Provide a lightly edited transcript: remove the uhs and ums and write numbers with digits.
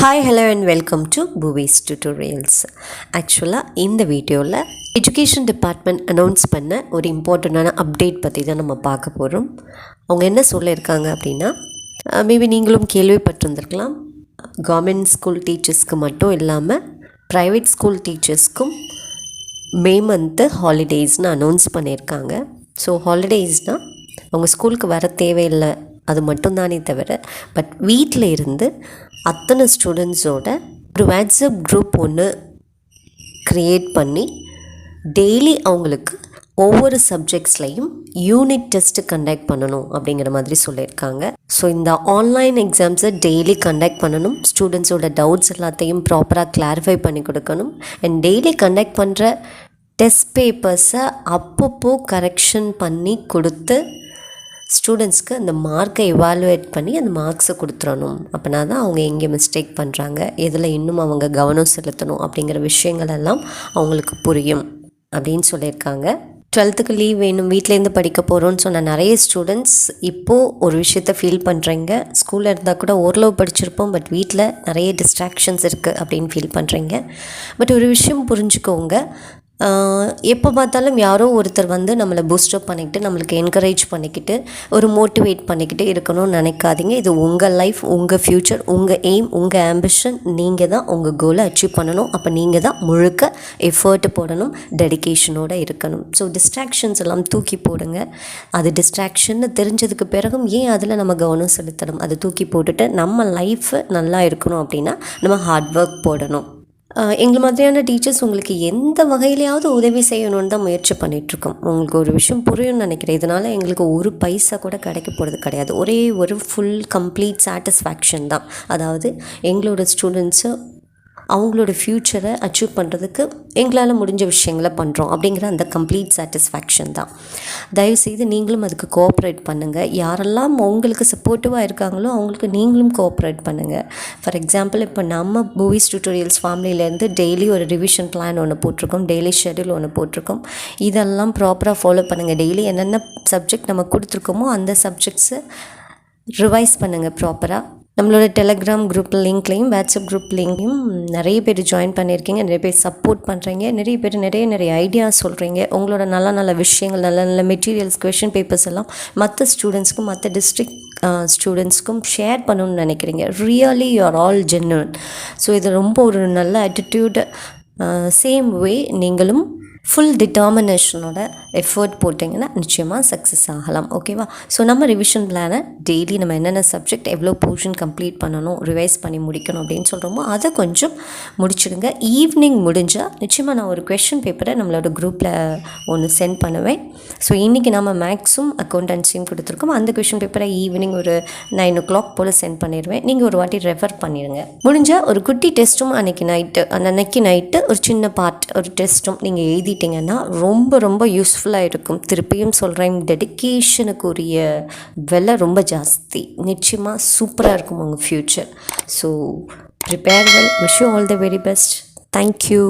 Hi, hello and welcome to Buvistutorials. ஆக்சுவலாக இந்த வீடியோவில் எஜுகேஷன் டிபார்ட்மெண்ட் அனௌன்ஸ் பண்ண ஒரு இம்பார்ட்டண்ட்டான அப்டேட் பற்றி தான் நம்ம பார்க்க போகிறோம். அவங்க என்ன சொல்லியிருக்காங்க அப்படின்னா, மேபி நீங்களும் கேள்விப்பட்டிருந்துருக்கலாம், கவர்மெண்ட் ஸ்கூல் டீச்சர்ஸ்க்கு மட்டும் இல்லாமல் ப்ரைவேட் ஸ்கூல் டீச்சர்ஸ்க்கும் மே மந்த்து ஹாலிடேஸ்னு அனௌன்ஸ் பண்ணியிருக்காங்க. ஸோ ஹாலிடேஸ்னால் அவங்க ஸ்கூலுக்கு வர தேவையில்லை, அது மட்டும்தானே தவிர, பட் வீட்டில் இருந்து அத்தனை ஸ்டூடெண்ட்ஸோட ஒரு வாட்ஸ்அப் குரூப் ஒன்று க்ரியேட் பண்ணி டெய்லி அவங்களுக்கு ஒவ்வொரு சப்ஜெக்ட்ஸ்லையும் யூனிட் டெஸ்ட்டு கண்டக்ட் பண்ணணும் அப்படிங்கிற மாதிரி சொல்லியிருக்காங்க. ஸோ இந்த ஆன்லைன் எக்ஸாம்ஸை டெய்லி கண்டக்ட் பண்ணணும், ஸ்டூடெண்ட்ஸோட டவுட்ஸ் எல்லாத்தையும் ப்ராப்பராக கிளாரிஃபை பண்ணி கொடுக்கணும், அண்ட் டெய்லி கண்டக்ட் பண்ணுற டெஸ்ட் பேப்பர்ஸை அப்பப்போ கரெக்ஷன் பண்ணி கொடுத்து ஸ்டூடெண்ட்ஸ்க்கு அந்த மார்க்கை எவாலுவேட் பண்ணி அந்த மார்க்ஸை கொடுத்துடணும். அப்படின்னா தான் அவங்க எங்கே மிஸ்டேக் பண்ணுறாங்க, எதில் இன்னும் அவங்க கவனம் செலுத்தணும் அப்படிங்கிற விஷயங்கள் எல்லாம் அவங்களுக்கு புரியும் அப்படின்னு சொல்லியிருக்காங்க. 12th லீவ் வேணும், வீட்டிலேருந்து படிக்க போகிறோன்னு சொன்ன நிறைய ஸ்டூடெண்ட்ஸ் இப்போது ஒரு விஷயத்த ஃபீல் பண்ணுறீங்க. ஸ்கூலில் இருந்தால் கூட ஓரளவு படிச்சிருப்போம், பட் வீட்டில் நிறைய டிஸ்ட்ராக்ஷன்ஸ் இருக்குது அப்படின்னு ஃபீல் பண்ணுறீங்க. பட் ஒரு விஷயம் புரிஞ்சுக்கோங்க, எப்போ பார்த்தாலும் யாரோ ஒருத்தர் வந்து நம்மளை பூஸ்டப் பண்ணிக்கிட்டு, நம்மளுக்கு என்கரேஜ் பண்ணிக்கிட்டு, ஒரு மோட்டிவேட் பண்ணிக்கிட்டு இருக்கணும்னு நினைக்காதீங்க. இது உங்கள் லைஃப், உங்கள் ஃப்யூச்சர், உங்கள் எய்ம், உங்கள் ஆம்பிஷன். நீங்கள் தான் உங்கள் கோலை அச்சீவ் பண்ணணும். அப்போ நீங்கள் தான் முழுக்க எஃபர்ட் போடணும், டெடிக்கேஷனோடு இருக்கணும். ஸோ டிஸ்ட்ராக்ஷன்ஸ் எல்லாம் தூக்கி போடுங்க. அது டிஸ்ட்ராக்ஷன்னு தெரிஞ்சதுக்கு பிறகும் ஏன் அதில் நம்ம கவனம் செலுத்தணும்? அதை தூக்கி போட்டுட்டு நம்ம லைஃப் நல்லா இருக்கணும் அப்படின்னா நம்ம ஹார்ட் ஒர்க் போடணும். எங்களை மாதிரியான டீச்சர்ஸ் உங்களுக்கு எந்த வகையிலையாவது உதவி செய்யணுன்னு தான் முயற்சி பண்ணிகிட்ருக்கோம். உங்களுக்கு ஒரு விஷயம் புரியும்னு நினைக்கிறேன். இதனால் எங்களுக்கு ஒரு பைசா கூட கிடைக்க போகிறது கிடையாது. ஒரே ஒரு ஃபுல் கம்ப்ளீட் சாட்டிஸ்ஃபேக்ஷன் தான். அதாவது எங்களோட ஸ்டூடெண்ட்ஸு அவங்களோட ஃப்யூச்சரை அச்சீவ் பண்ணுறதுக்கு எங்களால் முடிஞ்ச விஷயங்களை பண்ணுறோம் அப்படிங்கிற அந்த கம்ப்ளீட் சாட்டிஸ்ஃபேக்ஷன் தான். தயவுசெய்து நீங்களும் அதுக்கு கோஆப்ரேட் பண்ணுங்கள். யாரெல்லாம் உங்களுக்கு சப்போர்ட்டிவாக இருக்காங்களோ அவங்களுக்கு நீங்களும் கோஆப்ரேட் பண்ணுங்கள். ஃபார் எக்ஸாம்பிள், இப்போ நம்ம மூவிஸ் டியூட்டோரியல்ஸ் ஃபேமிலியிலேருந்து டெய்லி ஒரு ரிவிஷன் பிளான் ஒன்று போட்டிருக்கோம், டெய்லி ஷெட்யூல் ஒன்று போட்டிருக்கோம். இதெல்லாம் ப்ராப்பராக ஃபாலோ பண்ணுங்கள். டெய்லி என்னென்ன சப்ஜெக்ட் நம்ம கொடுத்துருக்கோமோ அந்த சப்ஜெக்ட்ஸை ரிவைஸ் பண்ணுங்கள் ப்ராப்பராக. நம்மளோட டெலகிராம் குரூப் லிங்க்லேயும் வாட்ஸ்அப் குரூப் லிங்க்லையும் நிறைய பேர் ஜாயின் பண்ணியிருக்கீங்க, நிறைய பேர் சப்போர்ட் பண்ணுறீங்க, நிறைய பேர் நிறைய ஐடியாஸ் சொல்கிறீங்க. உங்களோட நல்ல விஷயங்கள், நல்ல மெட்டீரியல்ஸ், கொஷின் பேப்பர்ஸ் எல்லாம் மற்ற ஸ்டூடெண்ட்ஸ்க்கும் மற்ற டிஸ்ட்ரிக்ட் ஸ்டூடெண்ட்ஸ்க்கும் ஷேர் பண்ணணும்னு நினைக்கிறீங்க. Really you are all genuine. So இது ரொம்ப ஒரு நல்ல ஆட்டிடியூட். சேம் வே நீங்களும் ஃபுல் டிட்டர்மினேஷனோட எஃபர்ட் போட்டிங்கன்னா நிச்சயமாக சக்ஸஸ் ஆகலாம். ஓகேவா? ஸோ நம்ம ரிவிஷன் பிளானை டெய்லி நம்ம என்னென்ன சப்ஜெக்ட் எவ்வளோ போர்ஷன் கம்ப்ளீட் பண்ணணும், ரிவைஸ் பண்ணி முடிக்கணும் அப்படின்னு சொல்கிறோமோ அதை கொஞ்சம் முடிச்சிடுங்க. ஈவினிங் முடிஞ்சால் நிச்சயமாக நான் ஒரு கொஷின் பேப்பரை நம்மளோட குரூப்பில் ஒன்று சென்ட் பண்ணுவேன். ஸோ இன்றைக்கி நம்ம மேக்ஸும் அக்கௌண்டன்சியும் கொடுத்துருக்கோம். அந்த கொஷின் பேப்பரை ஈவினிங் ஒரு 9 o'clock போல் சென்ட் பண்ணிடுவேன். நீங்கள் ஒரு வாட்டி ரெஃபர் பண்ணிடுங்க. முடிஞ்சால் ஒரு குட்டி டெஸ்ட்டும் அன்றைக்கி நைட்டு ஒரு சின்ன பார்ட் ஒரு டெஸ்ட்டும் நீங்கள் எழுதிட்டிங்கன்னா ரொம்ப யூஸ்ஃபுல்லாக இருக்கும். திருப்பியும் சொல்கிறேன், டெடிக்கேஷனுக்குரிய விலை ரொம்ப ஜாஸ்தி. நிச்சயமாக சூப்பராக இருக்கும் உங்கள் future. So prepare well. Wish you all the very best. Thank you.